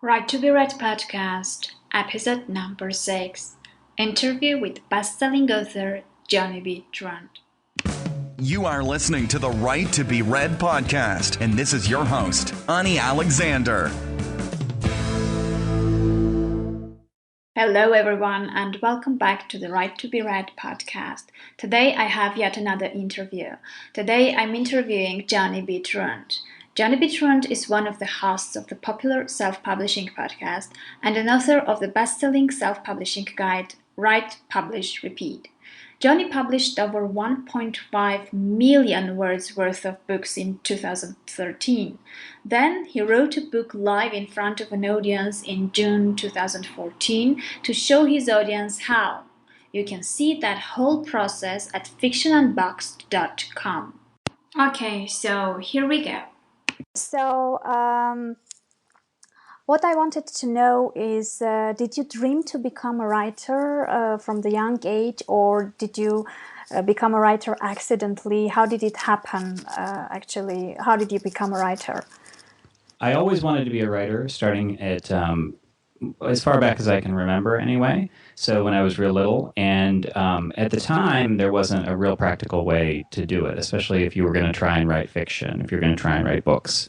Right to be Read podcast, episode number 6. Interview with bestselling author Johnny B. Truant. You are listening to the Right to be Read podcast, and this is your host, Ani Alexander. Hello, everyone, and welcome back to the Right to be Read podcast. Today, I have yet another interview. Today, I'm interviewing Johnny B. Truant. Johnny B. Truant is one of the hosts of the popular self-publishing podcast and an author of the best-selling self-publishing guide, Write, Publish, Repeat. Johnny published over 1.5 million words worth of books in 2013. Then he wrote a book live in front of an audience in June 2014 to show his audience how. You can see that whole process at fictionunboxed.com. Okay, so here we go. So, what I wanted to know is, did you dream to become a writer from the young age, or did you become a writer accidentally? How did it happen, actually? How did you become a writer? I always wanted to be a writer, starting at as far back as I can remember anyway. So when I was real little, and at the time, there wasn't a real practical way to do it, especially if you were going to try and write fiction, if you're going to try and write books.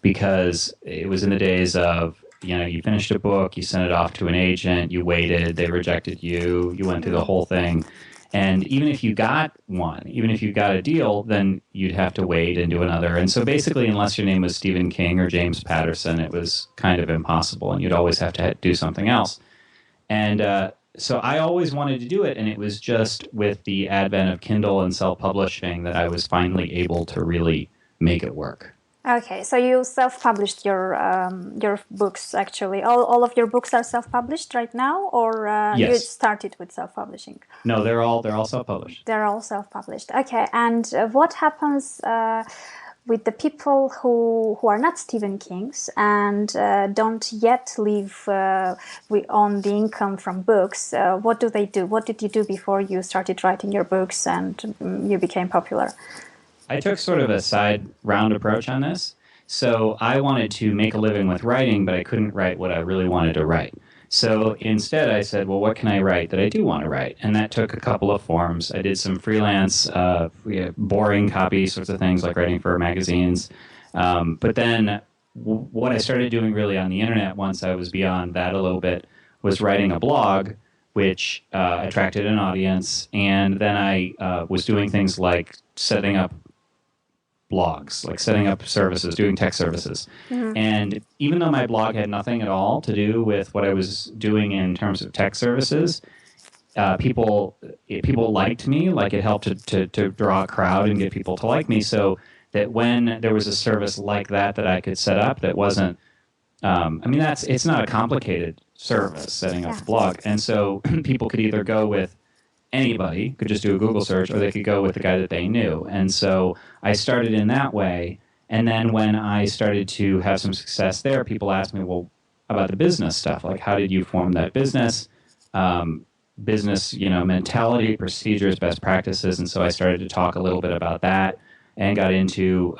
Because it was in the days of, you finished a book, you sent it off to an agent, you waited, they rejected you, you went through the whole thing. And even if you got one, even if you got a deal, then you'd have to wait and do another. And so basically, unless your name was Stephen King or James Patterson, it was kind of impossible, and you'd always have to do something else. And so I always wanted to do it, and it was just with the advent of Kindle and self-publishing that I was finally able to really make it work. Okay, so you self-published your books, actually. All of your books are self-published right now, or Yes. You started with self-publishing? No, they're all self-published. They're all self-published. Okay, and what happens with the people who are not Stephen Kings and don't yet live on the income from books? What do they do? What did you do before you started writing your books and you became popular? I took sort of a side round approach on this. So I wanted to make a living with writing, but I couldn't write what I really wanted to write. So instead I said, well, what can I write that I do want to write? And that took a couple of forms. I did some freelance, boring copy sorts of things, like writing for magazines. But then what I started doing really on the internet, once I was beyond that a little bit, was writing a blog, which attracted an audience. And then I was doing things like setting up blogs, like setting up services, doing tech services. Mm-hmm. And even though my blog had nothing at all to do with what I was doing in terms of tech services, people liked me. Like, it helped to draw a crowd and get people to like me. So that when there was a service like that I could set up that wasn't, it's not a complicated service, setting up a blog. And so people could either go with anybody, could just do a Google search, or they could go with the guy that they knew. And so I started in that way. And then when I started to have some success there, people asked me, well, about the business stuff. Like, how did you form that business? Business, mentality, procedures, best practices. And so I started to talk a little bit about that and got into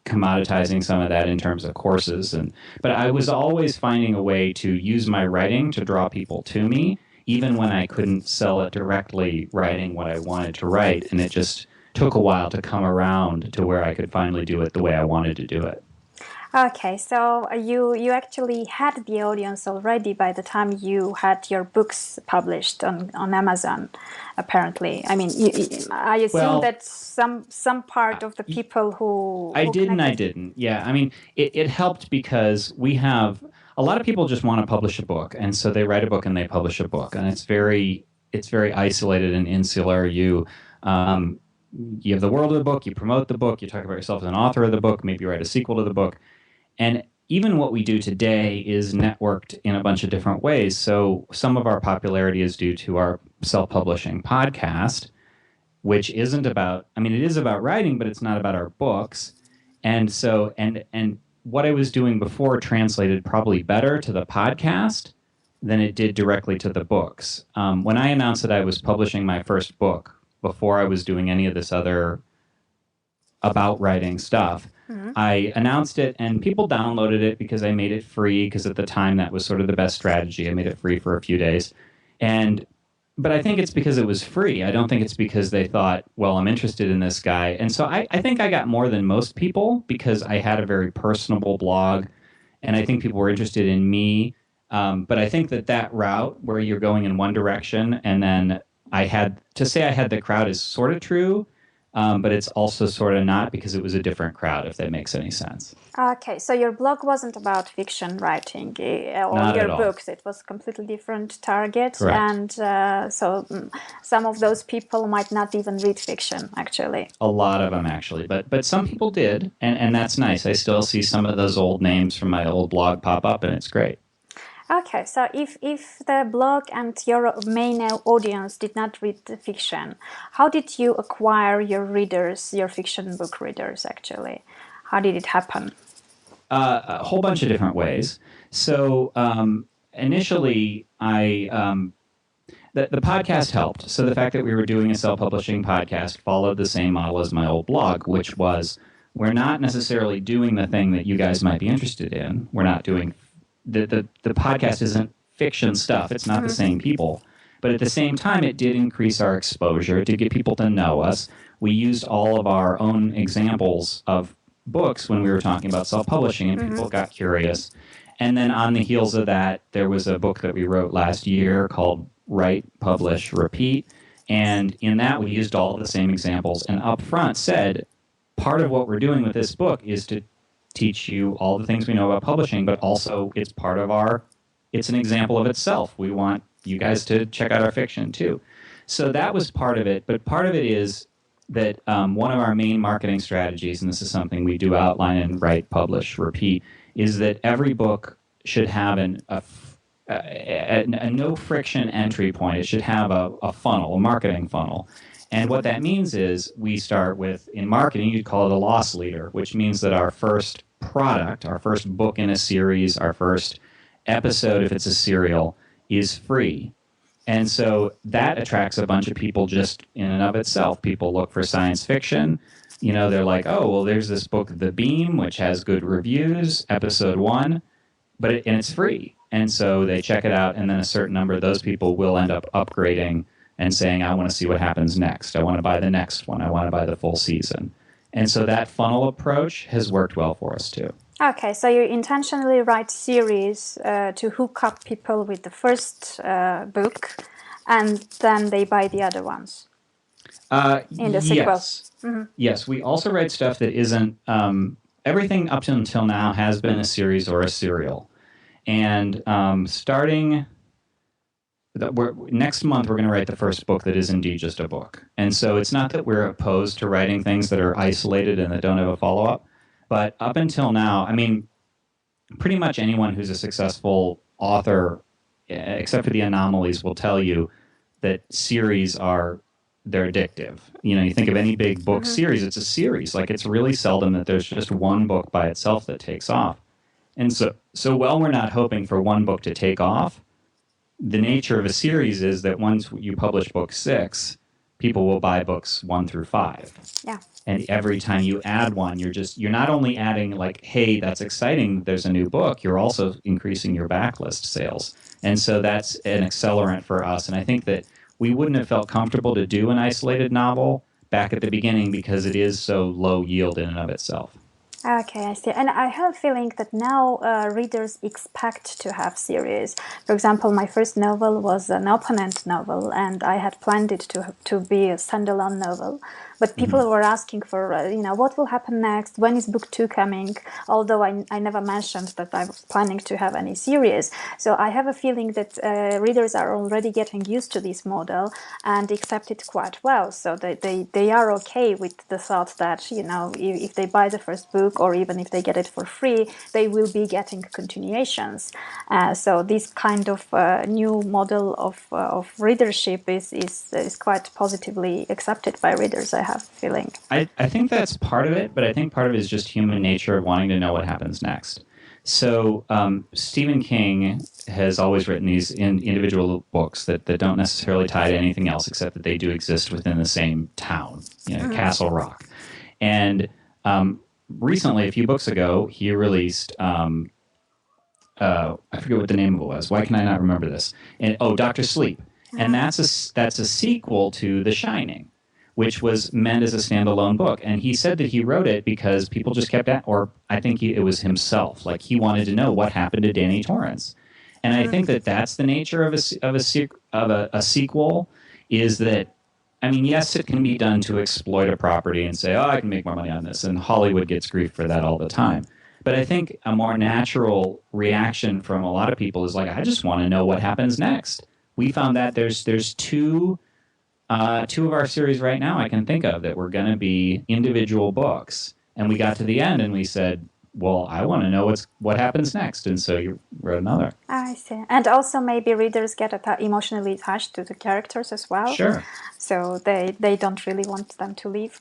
commoditizing some of that in terms of courses. But I was always finding a way to use my writing to draw people to me, even when I couldn't sell it directly, writing what I wanted to write. And it just took a while to come around to where I could finally do it the way I wanted to do it. Okay, so you actually had the audience already by the time you had your books published on Amazon, apparently. I mean, I assume that some part of the people who I did and I didn't. Yeah, I mean, it helped because we have a lot of people just want to publish a book, and so they write a book and they publish a book, and it's very isolated and insular. You have the world of the book, you promote the book, you talk about yourself as an author of the book, maybe you write a sequel to the book. And even what we do today is networked in a bunch of different ways. So some of our popularity is due to our self-publishing podcast, which isn't about, it is about writing, but it's not about our books. And so, and what I was doing before translated probably better to the podcast than it did directly to the books. When I announced that I was publishing my first book, before I was doing any of this other about writing stuff, I announced it, and people downloaded it because I made it free, because at the time that was sort of the best strategy. I made it free for a few days. But I think it's because it was free. I don't think it's because they thought, well, I'm interested in this guy. And so I think I got more than most people because I had a very personable blog, and I think people were interested in me. But I think that route where you're going in one direction, and then I had the crowd is sort of true, but it's also sort of not, because it was a different crowd, if that makes any sense. Okay, so your blog wasn't about fiction writing or Not your at all. books. It was a completely different target. Correct. And some of those people might not even read fiction, actually. A lot of them, actually. But some people did, and that's nice. I still see some of those old names from my old blog pop up, and it's great. Okay, so if the blog and your main audience did not read the fiction, how did you acquire your readers, your fiction book readers, actually? How did it happen? A whole bunch of different ways. So initially, the podcast helped. So the fact that we were doing a self-publishing podcast followed the same model as my old blog, which was, we're not necessarily doing the thing that you guys might be interested in. We're not doing the podcast isn't fiction stuff. It's not the same people. But at the same time, it did increase our exposure to get people to know us. We used all of our own examples of books when we were talking about self-publishing, and people got curious. And then on the heels of that, there was a book that we wrote last year called Write, Publish, Repeat. And in that, we used all of the same examples, and up front said, part of what we're doing with this book is to teach you all the things we know about publishing, but also it's it's an example of itself. We want you guys to check out our fiction too. So that was part of it, but part of it is that one of our main marketing strategies, and this is something we do outline in Write, Publish, Repeat, is that every book should have a no-friction entry point. It should have a funnel, a marketing funnel. And what that means is we start with, in marketing, you'd call it a loss leader, which means that our first product, our first book in a series, our first episode, if it's a serial, is free. And so that attracts a bunch of people just in and of itself. People look for science fiction. You know, they're like, oh, well, there's this book, The Beam, which has good reviews, episode 1, and it's free. And so they check it out, and then a certain number of those people will end up upgrading and saying, I want to see what happens next. I want to buy the next one. I want to buy the full season. And so that funnel approach has worked well for us, too. Okay, so you intentionally write series to hook up people with the first book, and then they buy the other ones in the sequel. Yes. Yes, we also write stuff that isn't... everything up until now has been a series or a serial. And starting... next month, we're going to write the first book that is indeed just a book. And so it's not that we're opposed to writing things that are isolated and that don't have a follow-up. But up until now, I mean, pretty much anyone who's a successful author, except for the anomalies, will tell you that series they're addictive. You know, you think of any big book series, it's a series. Like, it's really seldom that there's just one book by itself that takes off. And so while we're not hoping for one book to take off, the nature of a series is that once you publish book 6, people will buy books 1 through 5. Yeah. And every time you add one, you're not only adding like, hey, that's exciting, there's a new book, you're also increasing your backlist sales. And so that's an accelerant for us. And I think that we wouldn't have felt comfortable to do an isolated novel back at the beginning because it is so low yield in and of itself. Okay, I see. And I have a feeling that now readers expect to have series. For example, my first novel was an opponent novel, and I had planned it to be a standalone novel. But people were asking for, what will happen next? When is book 2 coming? Although I never mentioned that I was planning to have any series. So I have a feeling that readers are already getting used to this model and accept it quite well. So they are okay with the thought that, if they buy the first book, or even if they get it for free, they will be getting continuations. So this kind of new model of readership is quite positively accepted by readers, I have a feeling. I think that's part of it, but I think part of it is just human nature of wanting to know what happens next. So Stephen King has always written these individual books that don't necessarily tie to anything else except that they do exist within the same town, Castle Rock. And recently, a few books ago, he released, I forget what the name of it was. Why can I not remember this? And Doctor Sleep, and that's a sequel to The Shining, which was meant as a standalone book. And he said that he wrote it because people just kept or I think it was himself, like he wanted to know what happened to Danny Torrance. And I think that that's the nature of a sequel, is that, I mean, yes, it can be done to exploit a property and say, oh, I can make more money on this, and Hollywood gets grief for that all the time. But I think a more natural reaction from a lot of people is like, I just want to know what happens next. We found that there's two of our series right now I can think of that were going to be individual books, and we got to the end and we said, well, I want to know what happens next, and so you wrote another. I see. And also maybe readers get emotionally attached to the characters as well. Sure. So they don't really want them to leave.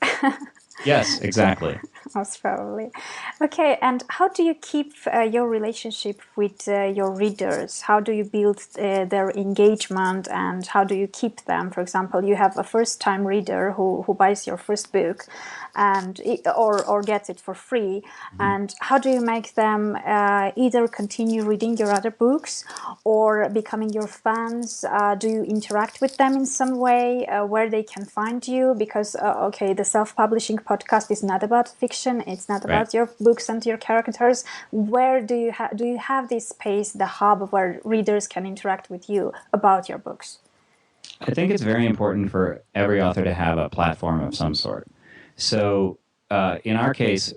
Yes, exactly. Most probably. Okay, and how do you keep your relationship with your readers? How do you build their engagement, and how do you keep them? For example, you have a first-time reader who buys your first book, or gets it for free. Mm-hmm. And how do you make them either continue reading your other books or becoming your fans? Do you interact with them in some way where they can find you? Because, the self-publishing podcast is not about fiction. It's not about your books and your characters. Where do you have this space, the hub where readers can interact with you about your books? I think it's very important for every author to have a platform of some sort. So in our case,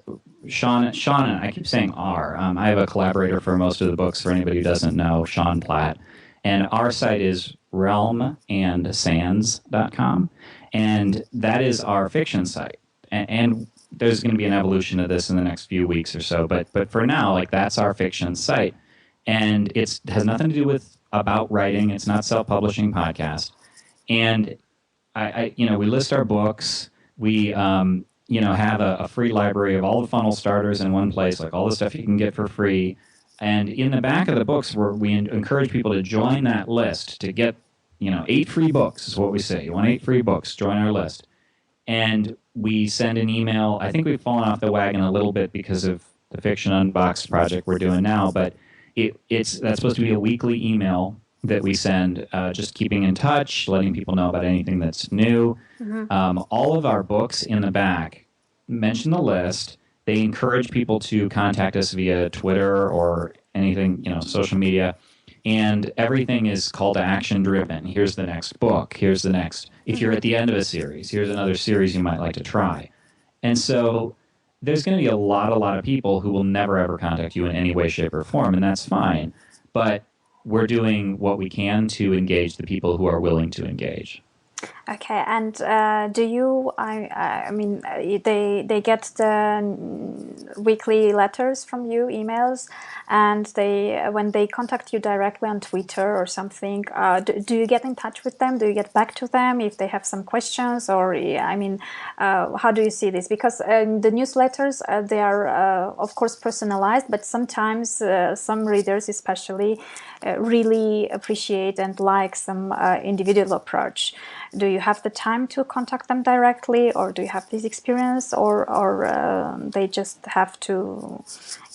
Sean and I keep saying our. I have a collaborator for most of the books, for anybody who doesn't know, Sean Platt. And our site is realmandsands.com. And that is our fiction site. And there's going to be an evolution of this in the next few weeks or so. But for now, like, that's our fiction site. And it has nothing to do about writing. It's not self-publishing podcast. And we list our books. We have a free library of all the funnel starters in one place, like all the stuff you can get for free. And in the back of the books, we encourage people to join that list to get 8 free books is what we say. You want 8 free books, join our list. And we send an email. I think we've fallen off the wagon a little bit because of the Fiction Unboxed project we're doing now, but that's supposed to be a weekly email that we send, just keeping in touch, letting people know about anything that's new. Mm-hmm. All of our books in the back mention the list. They encourage people to contact us via Twitter or anything, social media. And everything is call to action driven. Here's the next book. Here's the next. If you're at the end of a series, here's another series you might like to try. And so there's going to be a lot of people who will never, ever contact you in any way, shape, or form, and that's fine. But we're doing what we can to engage the people who are willing to engage. Okay, and do you? They get the weekly letters from you, emails, and when they contact you directly on Twitter or something, do you get in touch with them? Do you get back to them if they have some questions? Or how do you see this? Because the newsletters they are of course personalized, but sometimes some readers, especially, really appreciate and like some individual approach. Do you have the time to contact them directly, or do you have this experience, or they just have to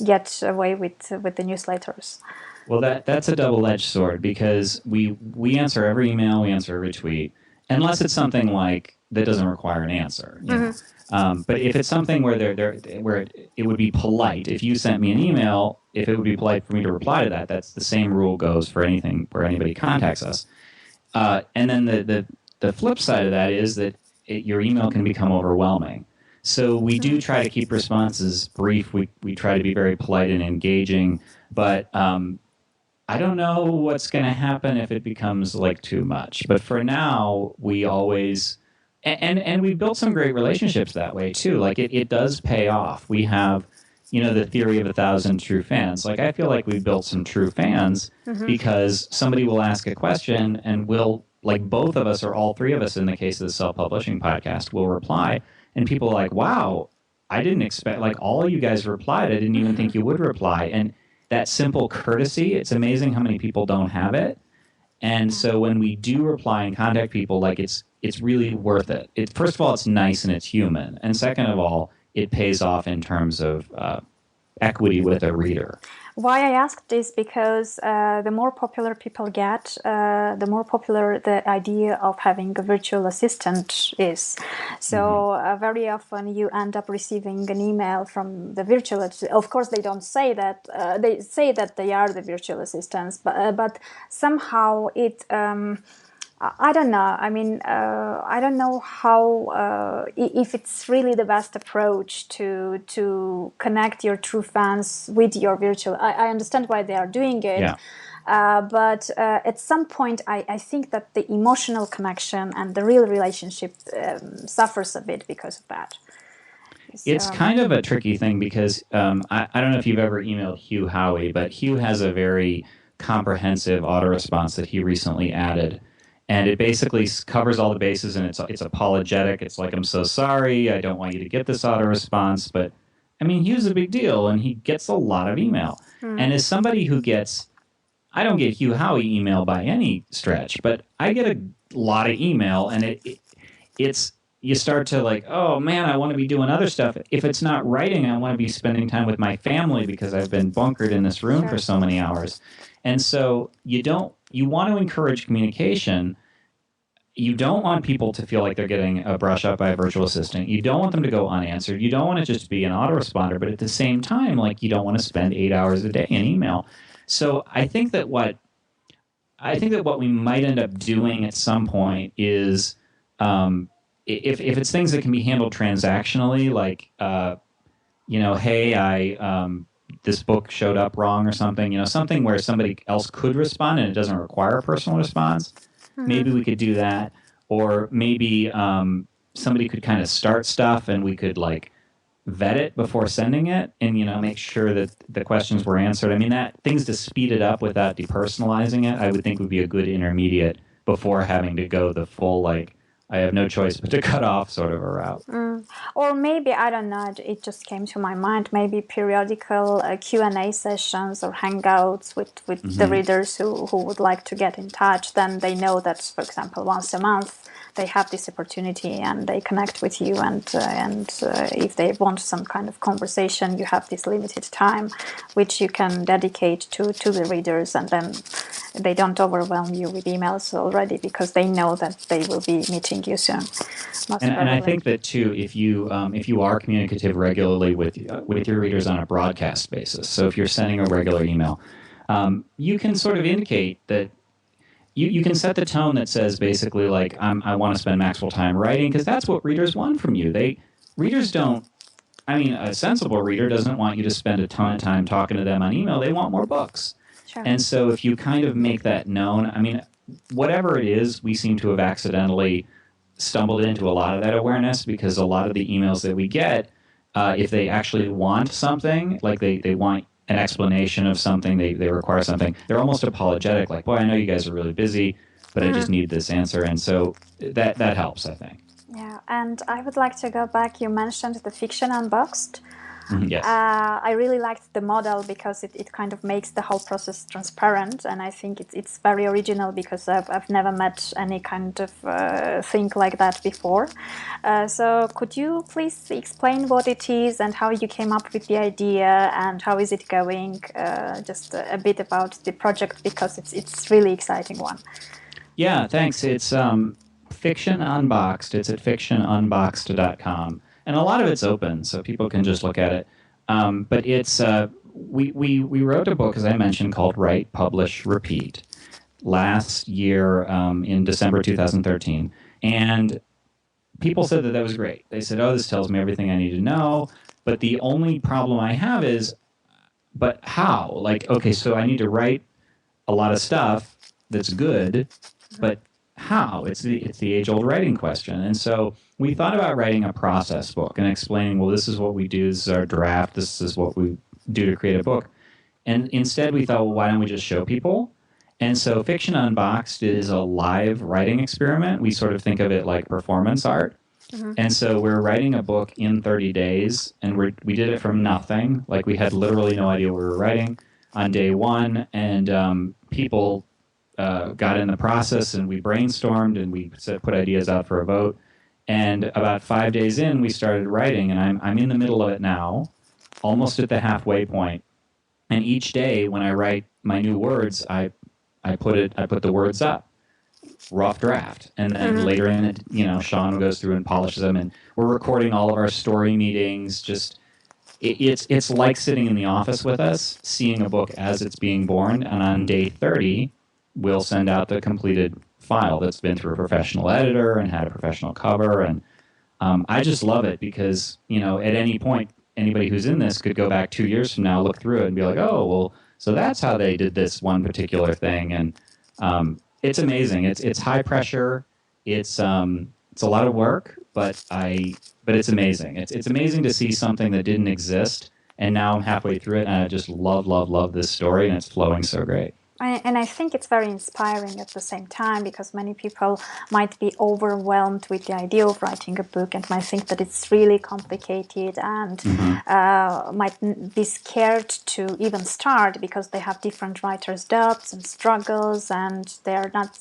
get away with the newsletters? Well, that's a double-edged sword, because we answer every email, we answer every tweet, unless it's something like that doesn't require an answer. But if it's something where it would be polite, if you sent me an email, if it would be polite for me to reply to that, that's the same rule goes for anything where anybody contacts us. And then the flip side of that is that your email can become overwhelming. So we do try to keep responses brief. We try to be very polite and engaging, but I don't know what's going to happen if it becomes like too much. But for now, we always and we've built some great relationships that way too. Like it does pay off. We have the theory of 1,000 true fans. Like, I feel like we've built some true fans because somebody will ask a question and we'll, like, both of us or all three of us in the case of the self-publishing podcast will reply, and people are like, wow, I didn't expect, like, all of you guys replied. I didn't even think you would reply. And that simple courtesy, it's amazing how many people don't have it. And so when we do reply and contact people, like, it's really worth it. First of all, it's nice and it's human. And second of all, it pays off in terms of equity with a reader. Why I asked is because the more popular people get, the more popular the idea of having a virtual assistant is. So very often you end up receiving an email from the virtual assistant. Of course, they don't say that. They say that they are the virtual assistants, but somehow it... I don't know. I mean, I don't know how if it's really the best approach to connect your true fans with your virtual. I understand why they are doing it, Yeah. but at some point, I think that the emotional connection and the real relationship suffers a bit because of that. It's kind of a tricky thing because I don't know if you've ever emailed Hugh Howey, but Hugh has a very comprehensive auto-response that he recently added. And it basically covers all the bases, and it's apologetic. It's like, I'm so sorry, I don't want you to get this auto-response. But, I mean, Hugh's a big deal, and he gets a lot of email. And as somebody who gets... I don't get Hugh Howey email by any stretch, but I get a lot of email, and it's... You start to like, oh man, I want to be doing other stuff. If it's not writing, I want to be spending time with my family because I've been bunkered in this room for so many hours. And so you want to encourage communication. You don't want people to feel like they're getting a brush up by a virtual assistant. You don't want them to go unanswered. You don't want to just be an autoresponder, but at the same time, like, you don't want to spend 8 hours a day in email. So I think that what we might end up doing at some point is, if it's things that can be handled transactionally, like, hey, this book showed up wrong or something, something where somebody else could respond and it doesn't require a personal response, maybe we could do that. Or maybe somebody could kind of start stuff and we could, like, vet it before sending it and, make sure that the questions were answered. I mean, things to speed it up without depersonalizing it, I would think would be a good intermediate before having to go the full, like, I have no choice but to cut off sort of a route. Or maybe, I don't know, it just came to my mind, maybe periodical Q&A sessions or hangouts with the readers who would like to get in touch. Then they know that, for example, once a month they have this opportunity and they connect with you, and if they want some kind of conversation, you have this limited time which you can dedicate to the readers, and then they don't overwhelm you with emails already because they know that they will be meeting you soon. And I think that too, if you are communicative regularly with your readers on a broadcast basis, so if you're sending a regular email, you can sort of indicate that you can set the tone that says basically, like, I want to spend maximal time writing, because that's what readers want from you. Readers don't. I mean, a sensible reader doesn't want you to spend a ton of time talking to them on email. They want more books. Sure. And so if you kind of make that known, I mean, whatever it is, we seem to have accidentally stumbled into a lot of that awareness, because a lot of the emails that we get, if they actually want something, like they want an explanation of something, they require something, they're almost apologetic, like, boy, I know you guys are really busy, but I just need this answer. And so that helps, I think. Yeah, and I would like to go back. You mentioned the fiction Unboxed. Yes. I really liked the model because it kind of makes the whole process transparent, and I think it's very original because I've never met any kind of thing like that before. So could you please explain what it is and how you came up with the idea and how is it going? Just a bit about the project, because it's really exciting one. Yeah, thanks. It's Fiction Unboxed. It's at fictionunboxed.com. And a lot of it's open, so people can just look at it. But it's we wrote a book, as I mentioned, called Write, Publish, Repeat last year in December 2013. And people said that was great. They said, oh, this tells me everything I need to know. But the only problem I have is, but how? Like, okay, so I need to write a lot of stuff that's good, but how? It's the age-old writing question. And so we thought about writing a process book and explaining, well, this is what we do, this is our draft, this is what we do to create a book. And instead we thought, well, why don't we just show people? And so Fiction Unboxed is a live writing experiment. We sort of think of it like performance art. And so we're writing a book in 30 days, and we did it from nothing. Like, we had literally no idea what we were writing on day one, and people got in the process, and we brainstormed, and we put ideas out for a vote. And about 5 days in, we started writing, and I'm in the middle of it now, almost at the halfway point. And each day when I write my new words, I put the words up, rough draft, and then later in it, Sean goes through and polishes them, and we're recording all of our story meetings. Just it's like sitting in the office with us, seeing a book as it's being born, and on day 30, we'll send out the completed file that's been through a professional editor and had a professional cover, and I just love it because at any point, anybody who's in this could go back 2 years from now, look through it, and be like, oh, well, so that's how they did this one particular thing, and it's amazing. It's high pressure. It's a lot of work, but it's amazing. It's amazing to see something that didn't exist, and now I'm halfway through it, and I just love this story, and it's flowing so great. And I think it's very inspiring at the same time, because many people might be overwhelmed with the idea of writing a book and might think that it's really complicated and might be scared to even start because they have different writer's doubts and struggles and they're not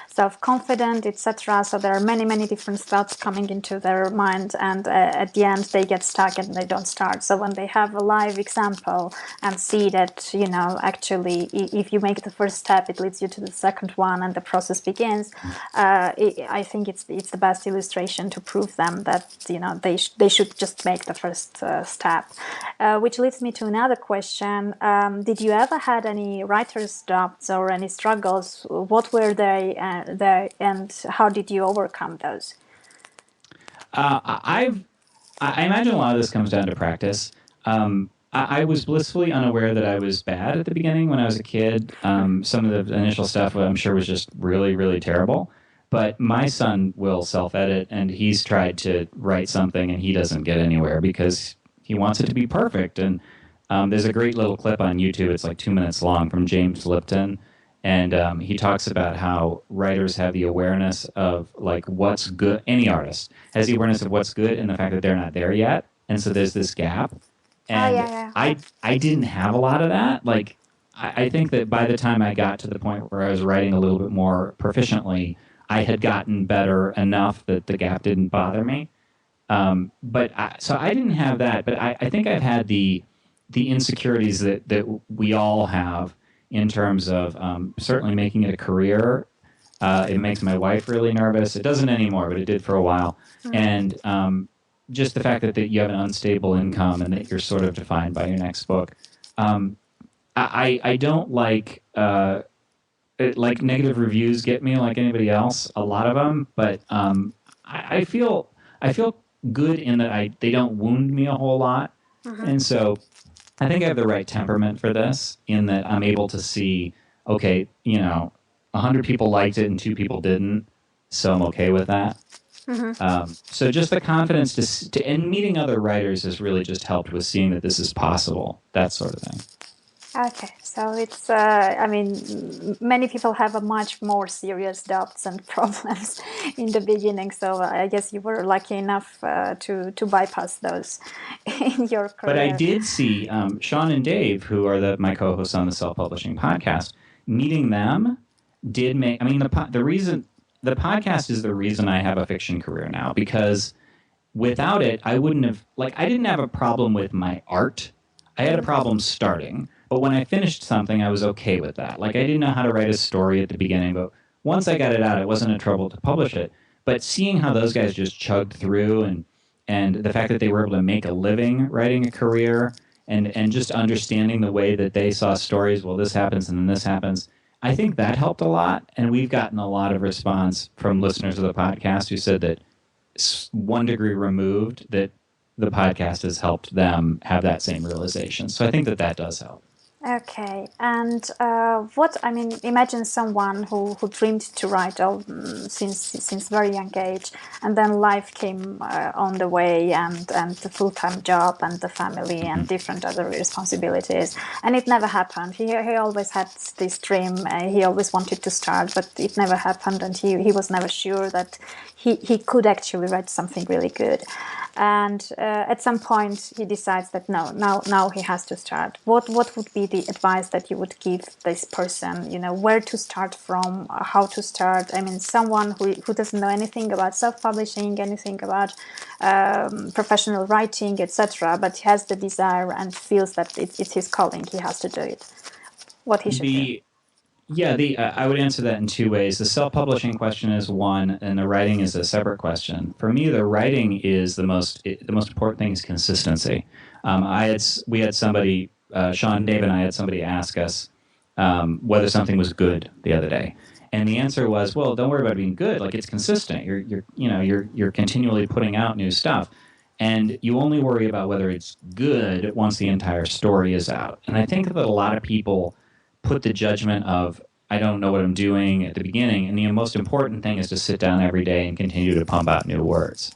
self-confident, etc. So there are many different thoughts coming into their mind, and at the end they get stuck and they don't start. So when they have a live example and see that actually if you make the first step, it leads you to the second one, and the process begins. I think it's the best illustration to prove them that they should just make the first step. Which leads me to another question: did you ever had any writer's doubts or any struggles? What were they there, and how did you overcome those? I imagine a lot of this comes down to practice. I was blissfully unaware that I was bad at the beginning when I was a kid. Some of the initial stuff I'm sure was just really terrible. But my son will self-edit, and he's tried to write something, and he doesn't get anywhere because he wants it to be perfect. And there's a great little clip on YouTube. It's like 2 minutes long from James Lipton. And he talks about how writers have the awareness of like what's good. Any artist has the awareness of what's good and the fact that they're not there yet. And so there's this gap. And yeah. I didn't have a lot of that. Like, I think that by the time I got to the point where I was writing a little bit more proficiently, I had gotten better enough that the gap didn't bother me. So I didn't have that. But I think I've had the insecurities that we all have in terms of certainly making it a career. It makes my wife really nervous. It doesn't anymore, but it did for a while. And just the fact that you have an unstable income and that you're sort of defined by your next book. I don't like negative reviews get me like anybody else, a lot of them, but I feel good in that they don't wound me a whole lot. And so I think I have the right temperament for this, in that I'm able to see, okay, 100 people liked it and 2 people didn't, so I'm okay with that. So just the confidence and meeting other writers has really just helped with seeing that this is possible, that sort of thing. Okay, so it's, many people have a much more serious doubts and problems in the beginning, so I guess you were lucky enough to bypass those in your career. But I did see Sean and Dave, who are my co-hosts on the Self-Publishing Podcast, meeting them did make, the podcast is the reason I have a fiction career now, because without it, I wouldn't have, I didn't have a problem with my art. I had a problem starting. But when I finished something, I was okay with that. I didn't know how to write a story at the beginning, but once I got it out, it wasn't a trouble to publish it. But seeing how those guys just chugged through, and the fact that they were able to make a living writing a career, and just understanding the way that they saw stories, well, this happens and then this happens, I think that helped a lot. And we've gotten a lot of response from listeners of the podcast who said that 1 degree removed, that the podcast has helped them have that same realization. So I think that does help. Okay, and imagine someone who dreamed to write since very young age, and then life came on the way, and the full-time job and the family and different other responsibilities, and it never happened. He always had this dream. He always wanted to start, but it never happened, and he was never sure that he could actually write something really good. And at some point he decides that now he has to start. What would be the advice that you would give this person? Where to start from, how to start? I mean, someone who doesn't know anything about self-publishing, anything about professional writing, etc., but he has the desire and feels that it's his calling, he has to do it. What he should do? Yeah, I would answer that in two ways. The self-publishing question is one, and the writing is a separate question. For me, the writing is the most important thing is consistency. We had somebody, Sean, Dave, and I had somebody ask us whether something was good the other day, and the answer was, well, don't worry about it being good. Like, it's consistent. You're continually putting out new stuff, and you only worry about whether it's good once the entire story is out. And I think that a lot of people put the judgment of I don't know what I'm doing at the beginning, and the most important thing is to sit down every day and continue to pump out new words.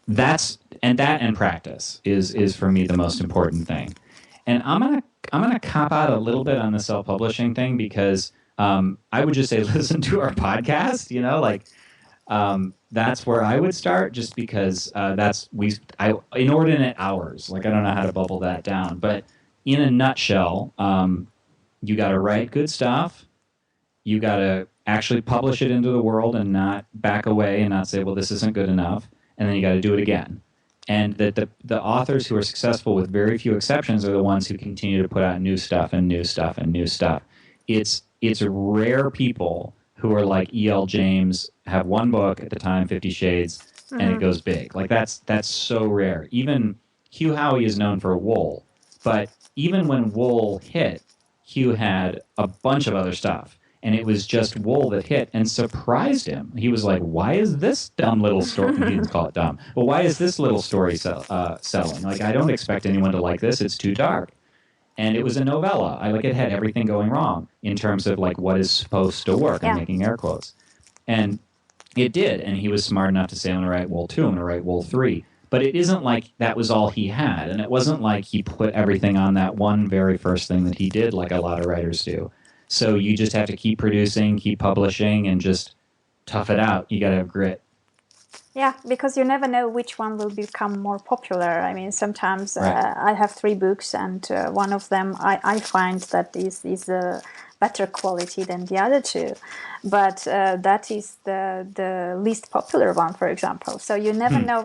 That and practice is for me the most important thing. And I'm gonna cop out a little bit on the self-publishing thing because I would just say listen to our podcast. That's where I would start, just because inordinate hours. Like, I don't know how to bubble that down, but in a nutshell. You got to write good stuff. You got to actually publish it into the world and not back away and not say, well, this isn't good enough. And then you got to do it again. And that the authors who are successful, with very few exceptions, are the ones who continue to put out new stuff and new stuff and new stuff. It's rare people who are like E.L. James, have one book at the time, 50 Shades, and it goes big. Like, that's so rare. Even Hugh Howey is known for Wool. But even when Wool hit, Hugh had a bunch of other stuff, and it was just Wool that hit and surprised him. He was like, why is this dumb little story, he didn't call it dumb, but why is this little story selling? Like, I don't expect anyone to like this, it's too dark. And it was a novella. It had everything going wrong in terms of like what is supposed to work. I'm making air quotes. And it did, and he was smart enough to say, I'm going to write Wool 2, I'm going to write Wool 3. But it isn't like that was all he had, and it wasn't like he put everything on that one very first thing that he did, like a lot of writers do. So you just have to keep producing, keep publishing, and just tough it out. You got to have grit. Yeah, because you never know which one will become more popular. I mean, sometimes I have 3 books, and one of them I find that is better quality than the other 2. But that is the least popular one, for example. So you never know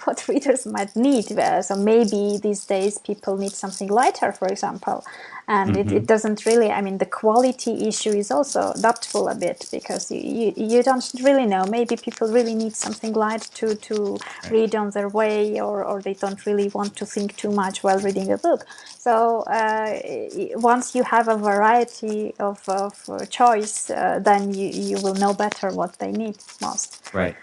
what readers might need. So maybe these days people need something lighter, for example. And it doesn't really, I mean, the quality issue is also doubtful a bit, because you don't really know. Maybe people really need something light to read on their way, or they don't really want to think too much while reading a book. So once you have a variety of choice, then you will know better what they need most. Right.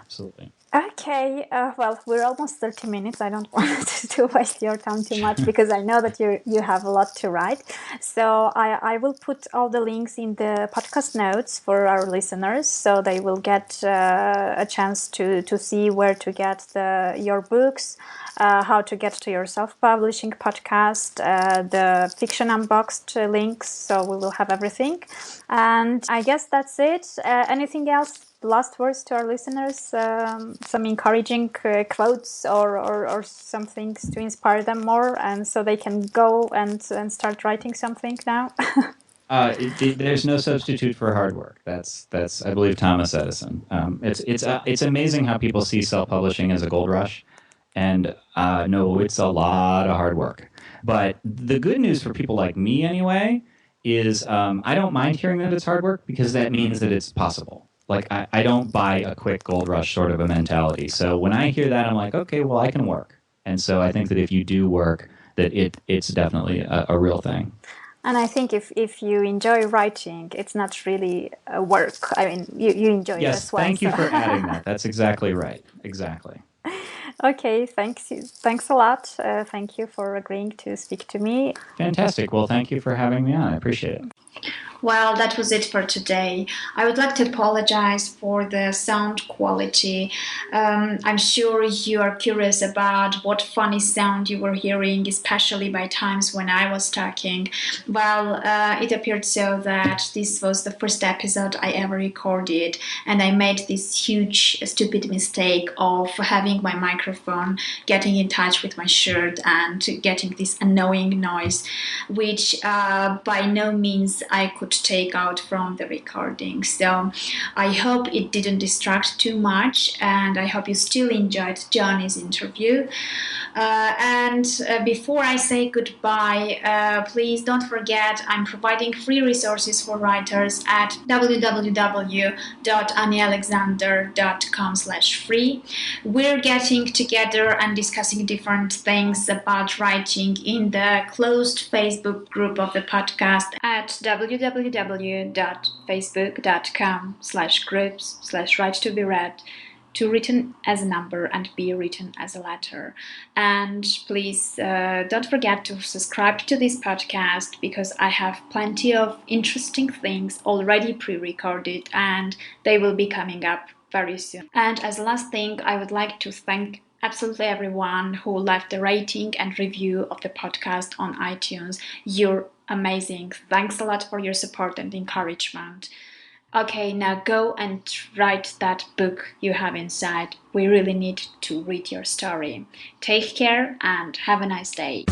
Absolutely. Okay, well, we're almost 30 minutes. I don't want to waste your time too much, because I know that you have a lot to write. So I will put all the links in the podcast notes for our listeners, so they will get a chance to see where to get your books, how to get to your self-publishing podcast, the Fiction Unboxed links, so we will have everything. And I guess that's it. Anything else? Last words to our listeners, some encouraging quotes or some things to inspire them more, and so they can go and start writing something now. There's no substitute for hard work. That's I believe Thomas Edison. It's amazing how people see self-publishing as a gold rush, and no, it's a lot of hard work. But the good news for people like me, anyway, is I don't mind hearing that it's hard work, because that means that it's possible. Like, I don't buy a quick gold rush sort of a mentality. So when I hear that, I'm like, okay, well, I can work. And so I think that if you do work, that it's definitely a real thing. And I think if you enjoy writing, it's not really a work. I mean, you enjoy it as well. Yes, thank you for adding that. That's exactly right. Exactly. Okay, thanks a lot. Thank you for agreeing to speak to me. Fantastic. Well, thank you for having me on. I appreciate it. Well, that was it for today. I would like to apologize for the sound quality. I'm sure you are curious about what funny sound you were hearing, especially by times when I was talking. Well, it appeared so that this was the first episode I ever recorded, and I made this huge, stupid mistake of having my microphone getting in touch with my shirt and getting this annoying noise, which by no means I could take out from the recording. So I hope it didn't distract too much, and I hope you still enjoyed Johnny's interview. And before I say goodbye, please don't forget I'm providing free resources for writers at www.anniealexander.com/free. We're getting together and discussing different things about writing in the closed Facebook group of the podcast at www.facebook.com/groups/write-to-be-read, to written as a number and be written as a letter. And please don't forget to subscribe to this podcast, because I have plenty of interesting things already pre-recorded and they will be coming up very soon. And as a last thing, I would like to thank absolutely everyone who left a rating and review of the podcast on iTunes. You're amazing. Thanks a lot for your support and encouragement. Okay, now go and write that book you have inside. We really need to read your story. Take care and have a nice day.